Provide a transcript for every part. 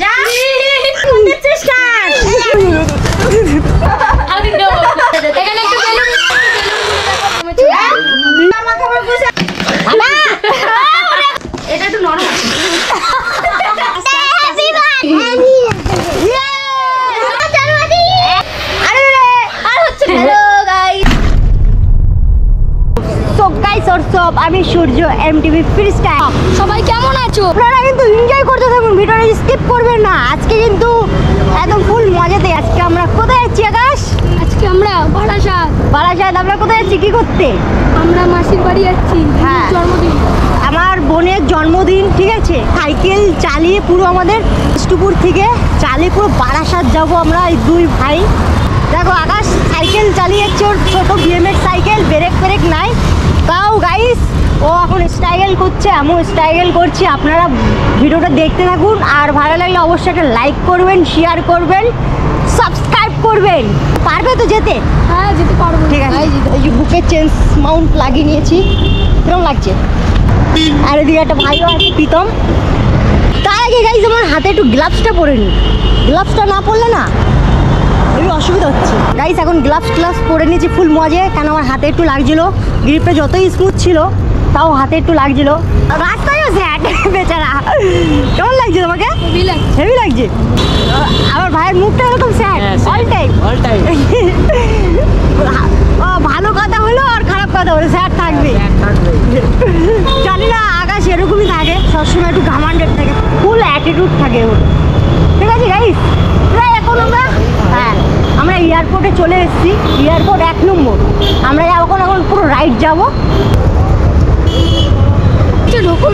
যা চেষ্টা এখানে একটু এটা একটু নরম আমি সূর্য এমটিভি ফ্রিস্টাইল। সবাই কেমন আছো? আপনারা কিন্তু এনজয় করতে থাকুন, ভিডিওটা স্কিপ করবেন না। আজকে কিন্তু একদম ফুল মজাতে। আজকে আমরা কোথায় যাচ্ছি আকাশ? আজকে আমরা বারাসাত। আমরা কোথায় যাচ্ছি, কি করতে? আমরা মাসির বাড়ি যাচ্ছি। হ্যাঁ, জন্মদিন, আমার বোনের জন্মদিন। ঠিক আছে, সাইকেল চালিয়ে পুরো আমাদের বিষ্ণুপুর থেকে চালিয়ে পুরো বারাসাত যাবো আমরা, এই দুই ভাই। দেখো আকাশ সাইকেল চালিয়ে যাচ্ছে, ওর ছোটো বিএমএক্স সাইকেল, ব্রেক নাই। তাও গাইস ও এখন স্টাইল করছে, আমিও স্টাইল করছি। আপনারা ভিডিওটা দেখতে থাকুন, আর ভালো লাগলে অবশ্যই একটা লাইক করবেন, শেয়ার করবেন, সাবস্ক্রাইব করবেন। পারবে তো যেতে? হ্যাঁ যেতে পারবো। ঠিক আছে, এই যে বুকের চেঞ্জ মাউন্ট লাগিয়ে নিয়েছি। কিরকম লাগছে? আর এদিকে একটা ভাইও আছে প্রীতম। তার আগে গাইস আমার হাতে একটু গ্লাভসটা পরে নিই, গ্লাভসটা না পরলে না খুবই অসুবিধা হচ্ছে। গাইস এখন গ্লাভস পরে নিয়েছি ফুল মজে, কেন আমার হাতে একটু লাগছিল। গ্রিপটা যতই স্মুথ ছিল তাও হাতে একটু লাগছিল। রাস্তায়ও স্যাট বেচারা। কেমন লাগছে তোমাকে? হেভি লাগছে। আমার ভাইয়ের মুখটা এরকম স্যাট অল টাইম। ভালো কথা হলো আর খারাপ কথা হলো স্যাট থাকবে। জানি না আকাশ এরকমই থাকে, সবসময় একটু ঘামান্ডেড থাকে, ফুল অ্যাটিটিউড থাকে ওর। ঠিক আছে গাইস, প্রায় এখন আমরা এয়ারপোর্টে চলে এসেছি। এয়ারপোর্ট 1 নম্বর। আমরা এখন পুরো রাইড যাবো। ঢোকো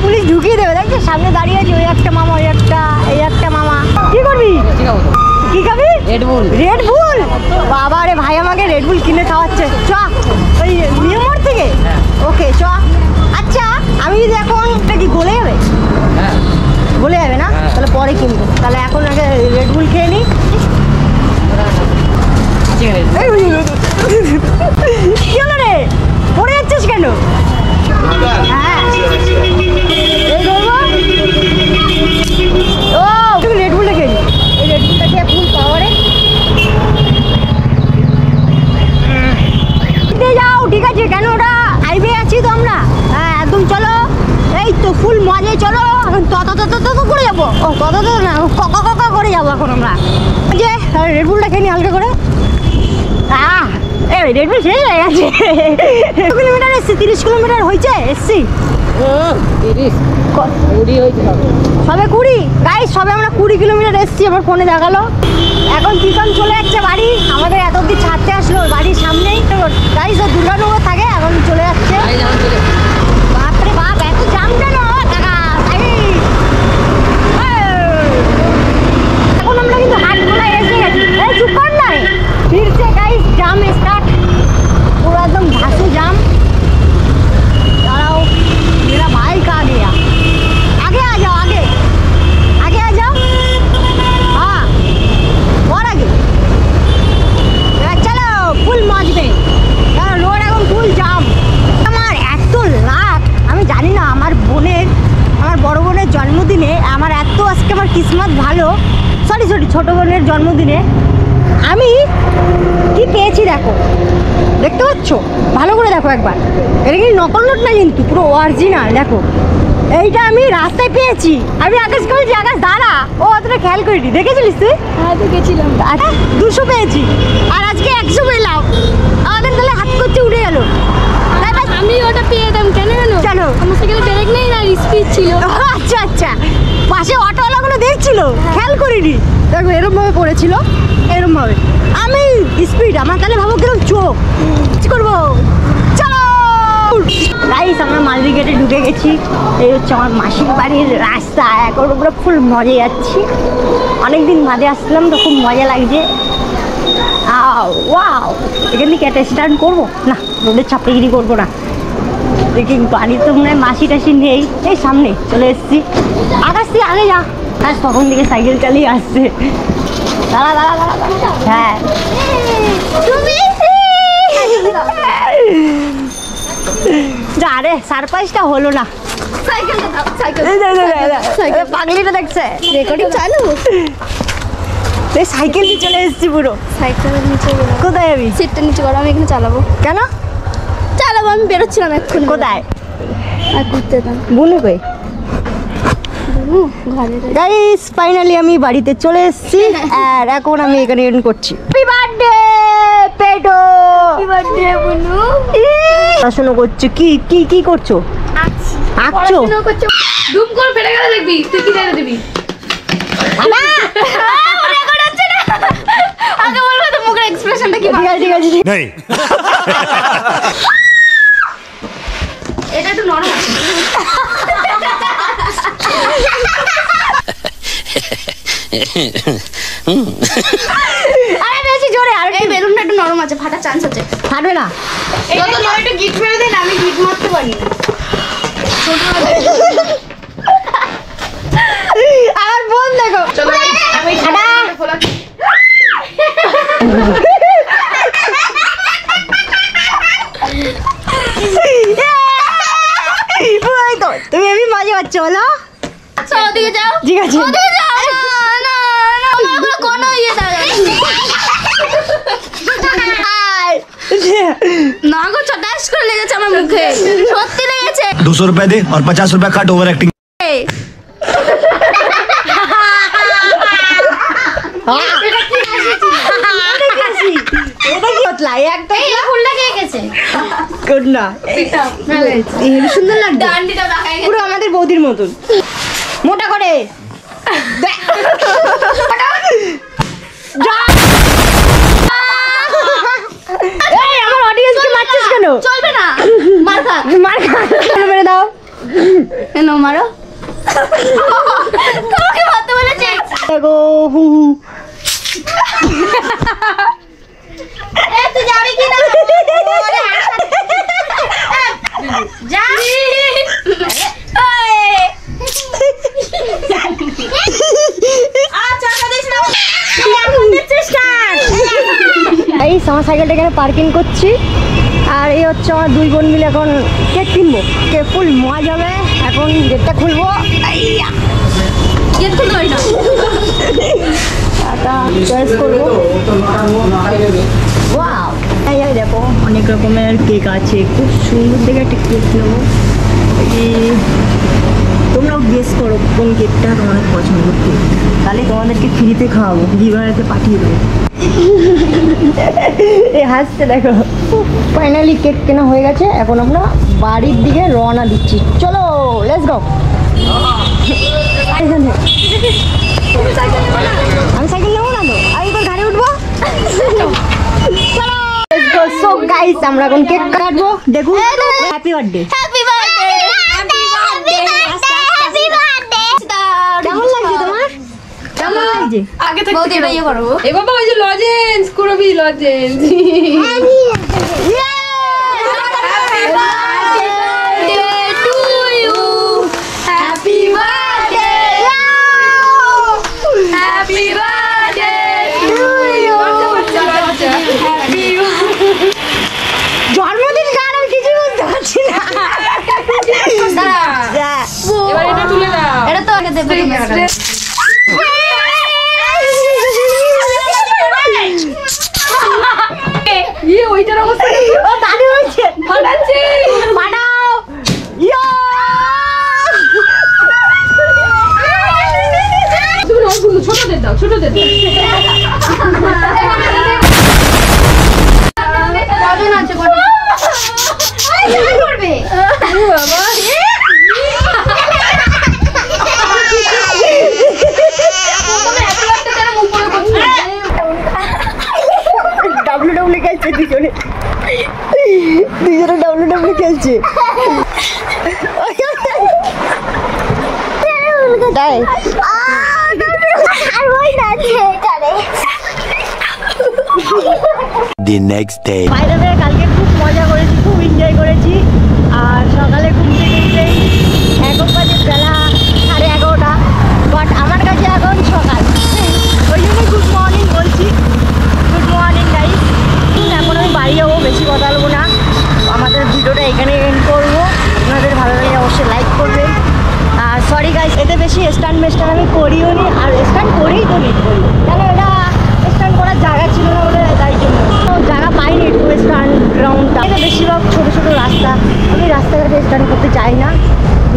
পুলিশ ঢুকিয়ে দেবে। দেখছি সামনে দাঁড়িয়ে আছে ওই একটা মামা, এই একটা মামা। কি করবি? কি খাবি? রেড বুল। বাবা রে ভাই আমাকে রেড বুল কিনে খাওয়াচ্ছে। চ ওই নিয়মর থেকে। ওকে চ। আচ্ছা আমি যদি এখন এটা কি গলে যাবে? গলে যাবে না? তাহলে পরে কিনবো। তাহলে এখন আগে রেড বুল খেয়ে নিই। কি হলো রে, পড়ে যাচ্ছিস কেন? হ্যাঁ ও রেড বুলটা খেয়ে নি। এই রেড বুলটা খেয়ে ফুল পাওয়ারে যাও। ঠিক আছে, কেন ওটা হাইওয়ে আছি তো আমরা। হ্যাঁ একদম চলো, এই তো ফুল মজায় চলো। এখন তত করে যাবো। ও তত না, ক করে যাবো এখন আমরা। যে রেড বুলটা খেয়ে নি হালকা করে। এই রেড বুল শেষ হয়ে গেছে। কিলোমিটার এসছি? 30 কিলোমিটার হয়েছে এসছি। 20 সবে 20 গাইস, সবে আমরা 20 কিলোমিটার এসছি। আমার ফোনে দেখালো। এখন প্রীতম চলে যাচ্ছে বাড়ি। আমাদের এত অব্দি ছাড়তে আসলো, বাড়ির সামনেই গাইস। ও দুর্গানগর থাকে, এখন চলে যাচ্ছে। বাপরে বাপ, এত জাম কেন কাকা? এখন আমরা কিন্তু হাট গোলায় এসে গেছি। এই চুপ কর না, ফিরছে গাইস, জাম স্টার্ট পুরো একদম ঘাসু জাম। দাঁড়াও, मेरा भाई कहाँ गया? आगे आ जाओ, आगे आ जाओ। हाँ और आगे चलो, ফুল মজবে। রোড এখন ফুল জাম। আমার এত লাখ, আমি জানি না। আমার বড় বোনের জন্মদিনে আমার এত আজকে আমার কিসমত ভালো। সরি ছোটো বোনের জন্মদিনে আমি কি পেয়েছি দেখো, দেখতে পাচ্ছ? ভালো করে দেখো একবার। এটা কিন্তু নকল নোট না, কিন্তু পুরো অরিজিনাল। দেখো এইটা আমি রাস্তায় পেয়েছি। আমি আকাশ করেছি, আকাশ দাঁড়া, ও অতটা খেয়াল করিনি। দেখেছিলিস তুই? হ্যাঁ দেখেছিলাম। আচ্ছা 200 পেয়েছি, আর আজকে 100 পেলাম। আমাদের তাহলে হাত করছে উঠে গেল। আমি ওটা পেয়ে দাম কেন জানো? আমার সাইকেলে ব্রেক নেই না, স্পিড ছিল। আচ্ছা আচ্ছা, পাশে অটোওয়ালাগুলো দেখছিল, খেয়াল করিনি। দেখো এরমভাবে পড়েছিল, এরমভাবে। আমি স্পিড, আমার তাহলে ভাবো কিরকম চোখ করবো। চলো গাইস, আমরা মালদি গেটে ঢুকে গেছি। এই হচ্ছে আমার মাসির বাড়ির রাস্তা। এখন পুরো ফুল মজা যাচ্ছি। অনেকদিন বাদে আসলাম তো খুব মজা লাগছে। ওয়াও, এখান থেকে একটা স্টার্ট করবো না, রোডের চাপড়িগিরি করবো না। দেখি বাড়ির তো মনে হয় মাসি টাসি নেই। এই সামনে চলে এসেছি। আকাশ তুই আগে যা, আকাশ তখন দিকে সাইকেল চালিয়ে আসছে। দাঁড়া। হ্যাঁ যা রে, সারপ্রাইজটা হলো না। সাইকেলটা দাও, সাইকেল। পাগলিটা দেখছে রেকর্ডিং চালু। সাইকেল নিয়ে চলে এসেছি পুরো। সাইকেলের নিচে কোথায় যাবি? সিটটা নিচে করো, আমি এখানে চালাবো। কেন চালাবো? আমি বেরোচ্ছিলাম এখন। কোথায়? আর ঘুরতে দাও। বুনু কই? গাইস ফাইনালি আমি বাড়িতে চলে এসেছি আর এখন আমি এখানে এন্ড করছি। Happy birthday Peto. Happy birthday Bunu. পড়াশোনা করছো? কি কি কি করছো? আঁকছো? পড়াশোনা করছো? ধুম করে ফেলে গেলে দেখবি। তুই কি জানি দিবি? বাবা রেকর্ড হচ্ছে না। আগে বলবো তো মুখের এক্সপ্রেশনটা কি? ঠিক আছে নেই। এটা একটু নরম আছে। আরে বেশি জোরে আর এই বেলুনটা একটু নরম আছে, ফাটার চান্স আছে। ফাটবে না। এটা তো একটু গিট মেরে দেন, আমি গিট মারতে পারি না। আর বোন দেখো। চলো আমি খাটা খোলা। তুমি আমি মজা পাচ্ছ বলো? ওদিকে যাও। ঠিক আছে ওদিকে যাও। না না না কোনো ইয়ে দাও না গো, চটাস করে লেগেছে আমার মুখে। সত্যি লেগেছে। 200 रुपए दे और 50 रुपए काट ओवर एक्टिंग। সুন্দর লাগছে পুরো আমাদের বৌদির মতন মোটা করে। আমার অডিয়েন্সকে মারছিস কেন? চলবে না, মার খা মার খা। মেরে দাও। কেন মারো? তোমাকে মারতে বলেছে। দেখো হু হু। তুই যাবি কি না? যা। এই আমার সাইকেলটা এখানে পার্কিং করছি আর এই হচ্ছে আমার দুই বোন মিলে এখন কেক কিনবো। কেক ফুল মজা হবে। এখন গেটটা খুলবো। গেট খুলতে পারি না। চয়েস করবো। ওয়াও এই দেখো অনেক রকমের কেক আছে, খুব সুন্দর দেখে একটা কেক নেবো। তোমরাও গেস করো কোন কেকটা তোমাদের পছন্দ, তাহলে তোমাদেরকে ফ্রিতে খাওয়াবো, গিভারেতে পাঠিয়ে দেবো। এই হাসতে দেখো। ফাইনালি কেক কেনা হয়ে গেছে, এখন আমরা বাড়ির দিকে রওনা দিচ্ছি। চলো লেটস গো। আমি সাইকেল নেবো না তো, আমি তো গাড়ি উঠবো। সো গাইস আমরা এখন কেক কাটবো। দেখুন happy birthday. Happy birthday. Happy birthday. Happy birthday. কেমন লাগছে তোমার? কেমন লাগছে? আগে থেকে বলতে ইয়ে করব। এ বাবা ওই যে লজেন্স করবি lozenges. Happy birthday to you. Happy birthday. Happy birthday to you. Happy জন্মদিন গান আমি কিছু বুঝতে পারছি না। এবার এটা তুলে দাও। এটা তো আগে দেবে। ইয়ে ওইটার অবস্থা কি? ও দাদি হইছে। ফাটাচ্ছে। ফাটাও। ইয়া। তুমি ওগুলো ছোটদের দাও, ছোটদের দাও। কজন আছে কজন? কি করবে? ও বাবা। ডাব্লিউডাব্লিউ খেলছে দুজনে, ডাব্লিউডাব্লিউ খেলছে। The next day. বাইরে কালকে খুব মজা করেছি, খুব এনজয় করেছি। আর সকালে ঘুম থেকে উঠেই এখন বাজে বেলা 11:30, বাট আমার কাছে এখন সকাল। ওই জন্য গুড মর্নিং বলছি। Good morning guys. এখন আমি বাড়ি যাবো, বেশি কথা বলবো না। আমাদের ভিডিওটা এখানে এন্ড করবো। আপনাদের ভালো লাগলে অবশ্যই লাইক করবেন। মেস্টান আমি করিও নি, আর স্টান্ট করেই তো নি করি, কেন এটা স্টান্ট করার জায়গা ছিল না বলে, তাই জন্য তো জায়গা পাইনি একটু স্টান্ট গ্রাউন্ডটা। এটা বেশিরভাগ ছোটো ছোটো রাস্তা, আমি রাস্তাঘাটে স্টান্ট করতে চাই না।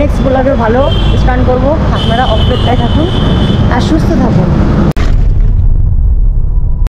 নেক্সট ব্লগে ভালো স্টান্ট করবো, আপনারা অপেক্ষায় থাকুন আর সুস্থ থাকুন।